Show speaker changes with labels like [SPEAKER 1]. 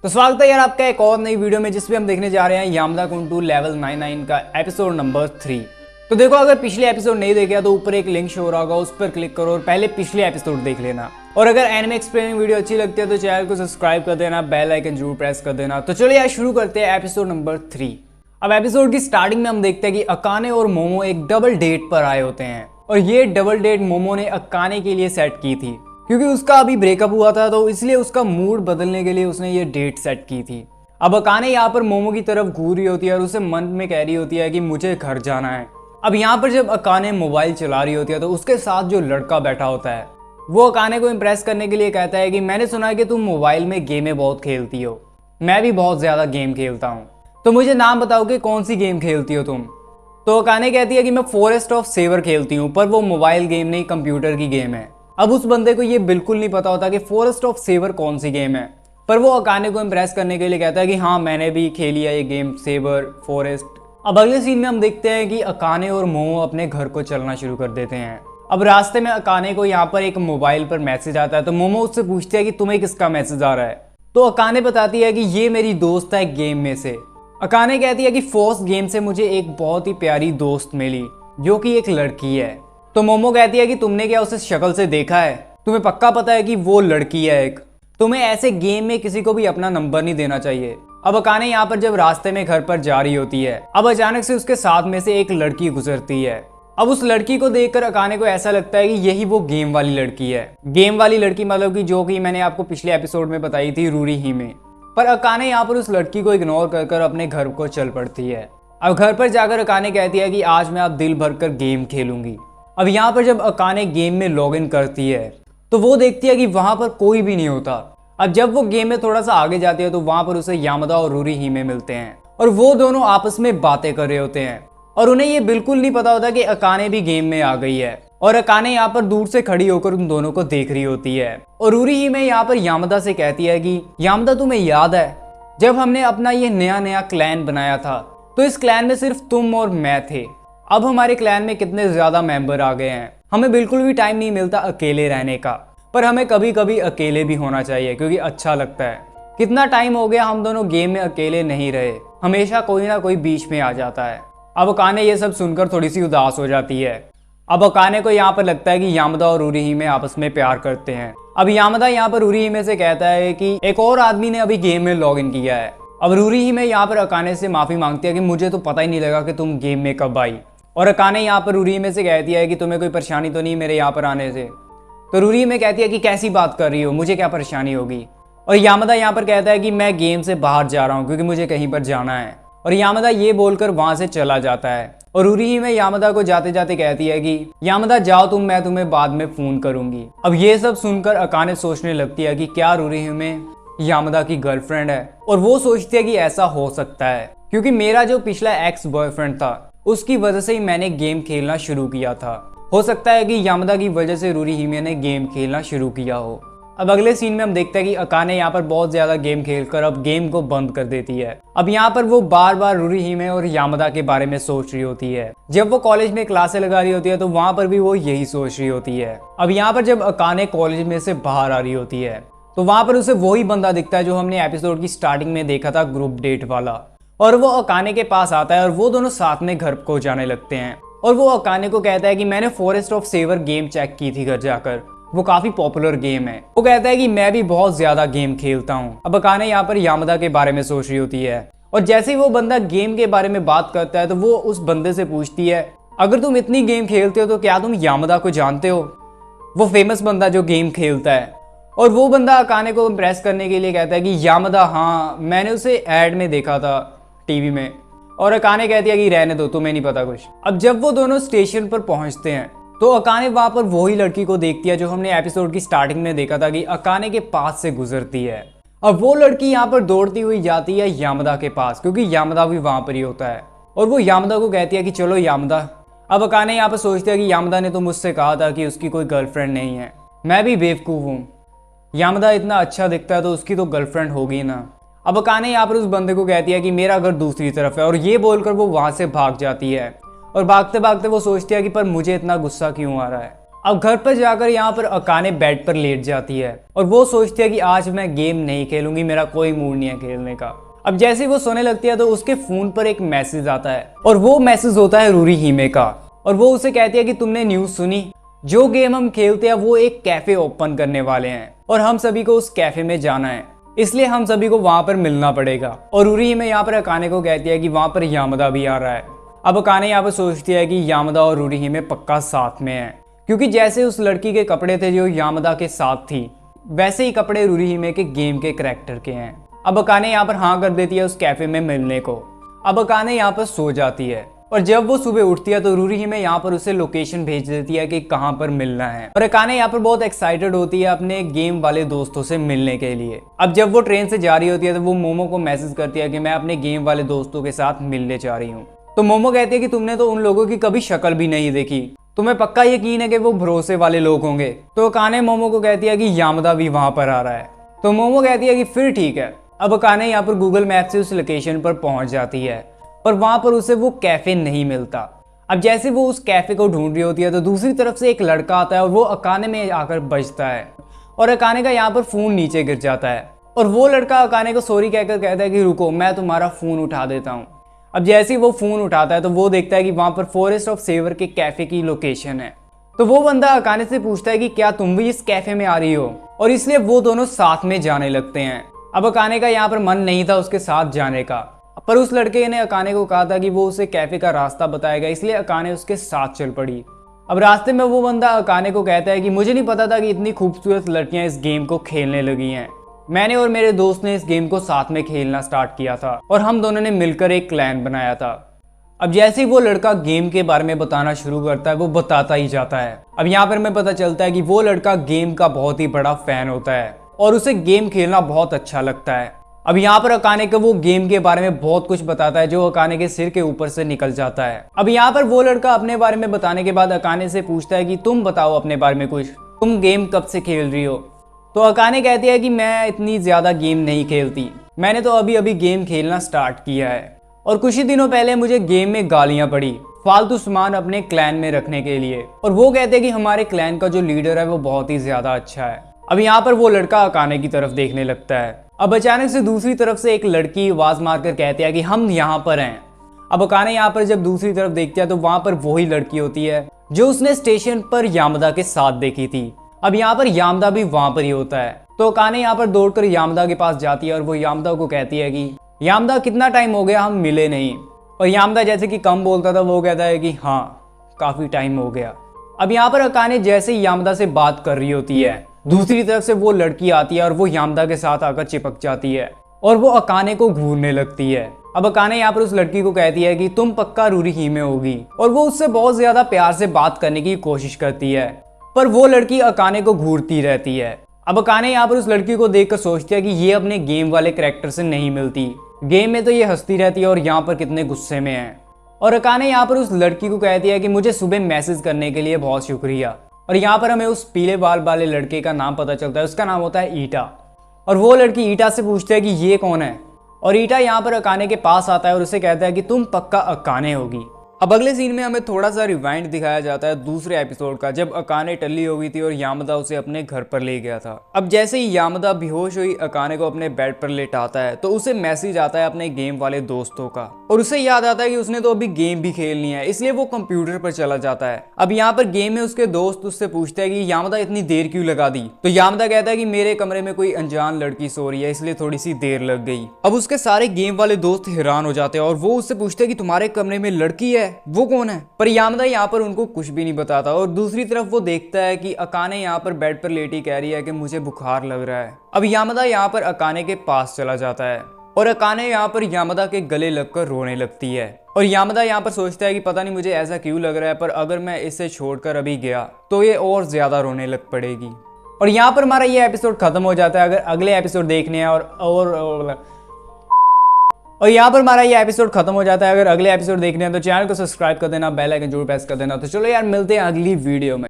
[SPEAKER 1] तो स्वागत है यार आपका एक और नई वीडियो में जिसमें हम देखने जा रहे हैं यामदा कुंटू लेवल 99 का एपिसोड नंबर 3। तो देखो, अगर पिछले एपिसोड नहीं देखा तो ऊपर एक लिंक शो हो रहा होगा, उस पर क्लिक करो और पहले पिछले एपिसोड देख लेना। और अगर एनिमे एक्सप्लेनिंग वीडियो अच्छी लगती है तो चैनल को सब्सक्राइब कर देना, बेल आइकन जरूर प्रेस कर देना। तो चलिए यार शुरू करते हैं एपिसोड नंबर 3। अब एपिसोड की स्टार्टिंग में हम देखते हैं कि अकाने और मोमो एक डबल डेट पर आए होते हैं और ये डबल डेट मोमो ने अकाने के लिए सेट की थी क्योंकि उसका अभी ब्रेकअप हुआ था, तो इसलिए उसका मूड बदलने के लिए उसने ये डेट सेट की थी। अब अकाने यहाँ पर मोमो की तरफ घूर रही होती है और उसे मन में कह रही होती है कि मुझे घर जाना है। अब यहाँ पर जब अकाने मोबाइल चला रही होती है तो उसके साथ जो लड़का बैठा होता है वो अकाने को इम्प्रेस करने के लिए कहता है कि मैंने सुना है कि तुम मोबाइल में गेमें बहुत खेलती हो, मैं भी बहुत ज्यादा गेम खेलता हूँ, तो मुझे नाम बताओ कि कौन सी गेम खेलती हो तुम। तो अकाने कहती है कि मैं फॉरेस्ट ऑफ सेवर खेलती हूँ, पर वो मोबाइल गेम नहीं कंप्यूटर की गेम है। अब उस बंदे को ये बिल्कुल नहीं पता होता कि फॉरेस्ट ऑफ सेवर कौन सी गेम है, पर वो अकाने को इम्प्रेस करने के लिए कहता है कि हाँ मैंने भी खेली है ये गेम सेवर फॉरेस्ट। अब अगले सीन में हम देखते हैं कि अकाने और मोमो अपने घर को चलना शुरू कर देते हैं। अब रास्ते में अकाने को यहाँ पर एक मोबाइल पर मैसेज आता है, तो मोमो उससे पूछती है कि तुम्हें किसका मैसेज आ रहा है। तो अकाने बताती है कि ये मेरी दोस्त है गेम में से। अकाने कहती है कि फोर्स गेम से मुझे एक बहुत ही प्यारी दोस्त मिली जो कि एक लड़की है। तो मोमो कहती है कि तुमने क्या उसे शक्ल से देखा है, तुम्हें पक्का पता है कि वो लड़की है एक, तुम्हें ऐसे गेम में किसी को भी अपना नंबर नहीं देना चाहिए। अब अकाने यहाँ पर जब रास्ते में घर पर जा रही होती है, अब अचानक से उसके साथ में से एक लड़की गुजरती है। अब उस लड़की को देखकर अकाने को ऐसा लगता है कि यही वो गेम वाली लड़की है। गेम वाली लड़की मतलब कि जो कि मैंने आपको पिछले एपिसोड में बताई थी रूरी ही में। पर अकाने यहाँ पर उस लड़की को इग्नोर कर अपने घर को चल पड़ती है। अब घर पर जाकर अकाने कहती है कि आज मैं आप दिल भर कर गेम खेलूंगी। अब यहाँ पर जब अकाने गेम में लॉगिन करती है तो वो देखती है कि वहां पर कोई भी नहीं होता। अब जब वो गेम में थोड़ा सा आगे जाती है तो वहां पर उसे यामदा और रूरी ही में मिलते हैं और वो दोनों आपस में बातें कर रहे होते हैं और उन्हें ये बिल्कुल नहीं पता होता कि अकाने भी गेम में आ गई है। और अकाने यहाँ पर दूर से खड़ी होकर उन दोनों को देख रही होती है और रूरी ही में यहाँ पर यामदा से कहती है कि यामदा तुम्हें याद है जब हमने अपना ये नया क्लैन बनाया था तो इस क्लैन में सिर्फ तुम और मैं थे, अब हमारे क्लैन में कितने ज्यादा मेंबर आ गए हैं, हमें बिल्कुल भी टाइम नहीं मिलता अकेले रहने का, पर हमें कभी कभी अकेले भी होना चाहिए क्योंकि अच्छा लगता है। कितना टाइम हो गया हम दोनों गेम में अकेले नहीं रहे, हमेशा कोई ना कोई बीच में आ जाता है। अब अकाने ये सब सुनकर थोड़ी सी उदास हो जाती है। अब अकाने को यहाँ पर लगता है कि यामदा और रूरी ही में आपस में प्यार करते हैं। अब यामदा यहाँ पर रूरी ही में से कहता है कि एक और आदमी ने अभी गेम में लॉग इन किया है। अब रूरी ही में यहाँ पर अकाने से माफी मांगती है कि मुझे तो पता ही नहीं लगा कि तुम गेम में कब आई। और अकाने यहाँ पर रूरी में से कहती है कि तुम्हें कोई परेशानी तो नहीं मेरे यहाँ पर आने से। तो रूरी में कहती है कि कैसी बात कर रही हो, मुझे क्या परेशानी होगी। और यामदा यहाँ पर कहता है कि मैं गेम से बाहर जा रहा हूँ क्योंकि मुझे कहीं पर जाना है। और यामदा ये बोलकर वहां से चला जाता है और रूरी ही में यामदा को जाते जाते कहती है कि यामदा जाओ तुम, मैं तुम्हें बाद में फोन करूंगी। अब ये सब सुनकर अकाने सोचने लगती है कि क्या रूरी ही में यामदा की गर्लफ्रेंड है और वो सोचती है कि ऐसा हो सकता है क्योंकि मेरा जो पिछला एक्स बॉयफ्रेंड था उसकी वजह से ही मैंने गेम खेलना शुरू किया था। हो सकता है कि यामदा की वजह से रूरी हिमे ने गेम खेलना शुरू किया हो। अब अगले सीन में हम देखते हैं कि अकाने यहाँ पर बहुत ज्यादा गेम खेलकर अब गेम को बंद कर देती है। अब यहाँ पर वो बार बार रूरी हिमे और यामदा के बारे में सोच रही होती है। जब वो कॉलेज में क्लासें लगा रही होती है तो वहां पर भी वो यही सोच रही होती है। अब यहाँ पर जब अकाने कॉलेज में से बाहर आ रही होती है तो वहां पर उसे वही बंदा दिखता है जो हमने एपिसोड की स्टार्टिंग में देखा था, ग्रुप डेट वाला। और वो अकाने के पास आता है और वो दोनों साथ में घर को जाने लगते हैं और वो अकाने को कहता है कि मैंने forest of saver game check की थी घर जाकर, वो काफी पॉपुलर गेम है। वो कहता है कि मैं भी बहुत ज्यादा गेम खेलता हूँ। अब अकाने यहाँ पर यामदा के बारे में सोच रही होती है और जैसे ही वो बंदा गेम के बारे में बात करता है तो वो उस बंदे से पूछती है अगर तुम इतनी गेम खेलते हो तो क्या तुम यामदा को जानते हो, वो फेमस बंदा जो गेम खेलता है। और वो बंदा अकाने को इम्प्रेस करने के लिए कहता है कि यामदा, हाँ मैंने उसे एड में देखा था टीवी में। और अकाने कहती है कि रहने दो, तुम्हें नहीं पता कुछ। अब जब वो दोनों स्टेशन पर पहुंचते हैं तो अकाने वहां पर वही लड़की को देखती है जो हमने एपिसोड की स्टार्टिंग में देखा था कि अकाने के पास से गुजरती है। अब वो लड़की यहाँ पर दौड़ती हुई जाती है यामदा के पास क्योंकि यामदा भी वहां पर ही होता है और वो यामदा को कहती है कि चलो यामदा। अब अकाने यहाँ पर सोचती है कि यामदा ने तो मुझसे कहा था कि उसकी कोई गर्लफ्रेंड नहीं है, मैं भी बेवकूफ हूँ, यामदा इतना अच्छा दिखता है तो उसकी तो गर्लफ्रेंड होगी ना। अब अकाने यहाँ पर उस बंदे को कहती है कि मेरा घर दूसरी तरफ है और ये बोलकर वो वहां से भाग जाती है और भागते भागते वो सोचती है कि पर मुझे इतना गुस्सा क्यों आ रहा है। अब घर पर जाकर यहाँ पर अकाने बेड पर लेट जाती है और वो सोचती है कि आज मैं गेम नहीं खेलूंगी, मेरा कोई मूड नहीं है खेलने का। अब जैसे ही वो सोने लगती है तो उसके फोन पर एक मैसेज आता है और वो मैसेज होता है रूरीहिमे का। और वो उसे कहती है कि तुमने न्यूज सुनी, जो गेम हम खेलते हैं वो एक कैफे ओपन करने वाले हैं और हम सभी को उस कैफे में जाना है, इसलिए हम सभी को वहां पर मिलना पड़ेगा। और रूरीहिमे यहाँ पर अकाने को कहती है कि वहां पर यामदा भी आ रहा है। अब अकाने यहाँ पर सोचती है कि यामदा और रूरीहिमे पक्का साथ में है, क्योंकि जैसे उस लड़की के कपड़े थे जो यामदा के साथ थी, वैसे ही कपड़े रूरीहिमे के गेम के कैरेक्टर के हैं। अब अकाने यहाँ पर हाँ कर देती है उस कैफे में मिलने को। अब अकाने यहाँ पर सो जाती है और जब वो सुबह उठती है तो रूरीहिमे यहाँ पर उसे लोकेशन भेज देती है कि कहाँ पर मिलना है। और अकाने यहाँ पर बहुत एक्साइटेड होती है अपने गेम वाले दोस्तों से मिलने के लिए। अब जब वो ट्रेन से जा रही होती है तो वो मोमो को मैसेज करती है कि मैं अपने गेम वाले दोस्तों के साथ मिलने जा रही हूँ। तो मोमो कहती है कि तुमने तो उन लोगों की कभी शक्ल भी नहीं देखी, तुम्हें पक्का यकीन है कि वो भरोसे वाले लोग होंगे। तो अकाने मोमो को कहती है कि यामदा भी वहां पर आ रहा है। तो मोमो कहती है कि फिर ठीक है। अब अकाने यहाँ पर गूगल मैप से उस लोकेशन पर पहुंच जाती है पर वहां पर उसे वो कैफे नहीं मिलता। अब जैसे वो उस कैफे को ढूंढ रही होती है तो दूसरी तरफ से एक लड़का आता है और वो अकाने में आकर बजता है और अकाने का यहाँ पर फोन नीचे गिर जाता है और वो लड़का अकाने को सॉरी कहकर कहता है कि रुको, मैं तुम्हारा फोन उठा देता हूँ। अब जैसे ही वो फोन उठाता है तो वो देखता है कि वहां पर फॉरेस्ट ऑफ सेवर के कैफे की लोकेशन है। तो वो बंदा अकाने से पूछता है कि क्या तुम भी इस कैफे में आ रही हो, और इसलिए वो दोनों साथ में जाने लगते हैं। अब अकाने का यहाँ पर मन नहीं था उसके साथ जाने का, पर उस लड़के ने अकाने को कहा था कि वो उसे कैफे का रास्ता बताएगा, इसलिए अकाने उसके साथ चल पड़ी। अब रास्ते में वो बंदा अकाने को कहता है कि मुझे नहीं पता था कि इतनी खूबसूरत लड़कियां इस गेम को खेलने लगी हैं। मैंने और मेरे दोस्त ने इस गेम को साथ में खेलना स्टार्ट किया था और हम दोनों ने मिलकर एक क्लैन बनाया था। अब जैसे ही वो लड़का गेम के बारे में बताना शुरू करता है वो बताता ही जाता है। अब यहाँ पर हमें पता चलता है कि वो लड़का गेम का बहुत ही बड़ा फैन होता है और उसे गेम खेलना बहुत अच्छा लगता है। अब यहाँ पर अकाने को वो गेम के बारे में बहुत कुछ बताता है जो अकाने के सिर के ऊपर से निकल जाता है। अब यहाँ पर वो लड़का अपने बारे में बताने के बाद अकाने से पूछता है कि तुम बताओ अपने बारे में कुछ, तुम गेम कब से खेल रही हो। तो अकाने कहती है कि मैं इतनी ज्यादा गेम नहीं खेलती, मैंने तो अभी अभी गेम खेलना स्टार्ट किया है और कुछ ही दिनों पहले मुझे गेम में गालियां पड़ी फालतू सामान अपने क्लैन में रखने के लिए। और वो कहते हैं कि हमारे क्लैन का जो लीडर है वो बहुत ही ज्यादा अच्छा है। अब यहाँ पर वो लड़का अकाने की तरफ देखने लगता है। अब अचानक से दूसरी तरफ से एक लड़की आवाज मारकर कहती है कि हम यहाँ पर हैं। अब अकाने यहाँ पर जब दूसरी तरफ देखती है तो वहां पर वही लड़की होती है जो उसने स्टेशन पर यामदा के साथ देखी थी। अब यहाँ पर यामदा भी वहां पर ही होता है। तो अकाने यहाँ पर दौड़कर यामदा के पास जाती है और वो यामदा को कहती है कि यामदा कितना टाइम हो गया हम मिले नहीं। और यामदा जैसे कि कम बोलता था वो कहता है कि हाँ काफी टाइम हो गया। अब यहाँ पर अकाने जैसे ही यामदा से बात कर रही होती है दूसरी तरफ से वो लड़की आती है और वो यामदा के साथ आकर चिपक जाती है और वो अकाने को घूरने लगती है। अब अकाने यहाँ पर उस लड़की को कहती है कि तुम पक्का रूरीहिमे होगी और वो उससे बहुत ज्यादा प्यार से बात करने की कोशिश करती है पर वो लड़की अकाने को घूरती रहती है। अब अकाने यहाँ पर उस लड़की को देखकर सोचती है कि ये अपने गेम वाले कैरेक्टर से नहीं मिलती, गेम में तो ये हंसती रहती है और यहाँ पर कितने गुस्से में है। और अकाने यहाँ पर उस लड़की को कहती है कि मुझे सुबह मैसेज करने के लिए बहुत शुक्रिया। और यहाँ पर हमें उस पीले बाल वाले लड़के का नाम पता चलता है, उसका नाम होता है ईटा। और वो लड़की ईटा से पूछती है कि ये कौन है। और ईटा यहाँ पर अकाने के पास आता है और उसे कहता है कि तुम पक्का अकाने होगी। अब अगले सीन में हमें थोड़ा सा रिवाइंड दिखाया जाता है दूसरे एपिसोड का, जब अकाने टल्ली हो गई थी और यामदा उसे अपने घर पर ले गया था। अब जैसे ही यामदा बेहोश हुई अकाने को अपने बेड पर लेटाता है तो उसे मैसेज आता है अपने गेम वाले दोस्तों का और उसे याद आता है कि उसने तो अभी गेम भी खेलनी है, इसलिए वो कंप्यूटर पर चला जाता है। अब यहाँ पर गेम में उसके दोस्त उससे पूछते हैं कि यामदा इतनी देर क्यों लगा दी। तो यामदा कहता है कि मेरे कमरे में कोई अनजान लड़की सो रही है इसलिए थोड़ी सी देर लग गई। अब उसके सारे गेम वाले दोस्त हैरान हो जाते हैं और वो उससे पूछते हैं कि तुम्हारे कमरे में लड़की है, वो कौन है। पर यामदा यहाँ पर उनको कुछ भी नहीं बताता और दूसरी तरफ वो देखता है कि अकाने यहाँ पर बेड पर लेटी कह रही है कि मुझे बुखार लग रहा है। अब यामदा यहाँ पर अकाने के पास चला जाता है और अकाने यहाँ पर यामदा के गले लगकर रोने लगती है। और यामदा यहाँ पर सोचता है कि पता नहीं मुझे ऐसा क्यों लग रहा है, पर अगर मैं इसे छोड़कर अभी गया तो ये और ज्यादा रोने लग पड़ेगी। और यहाँ पर हमारा ये एपिसोड खत्म हो जाता है। अगर अगले एपिसोड देखने हैं और यहाँ पर हमारा ये एपिसोड खत्म हो जाता है। अगर अगले एपिसोड देखने हैं तो चैनल को सब्सक्राइब कर देना, बेल आइकन जरूर प्रेस कर देना। तो चलो यार मिलते हैं अगली वीडियो में।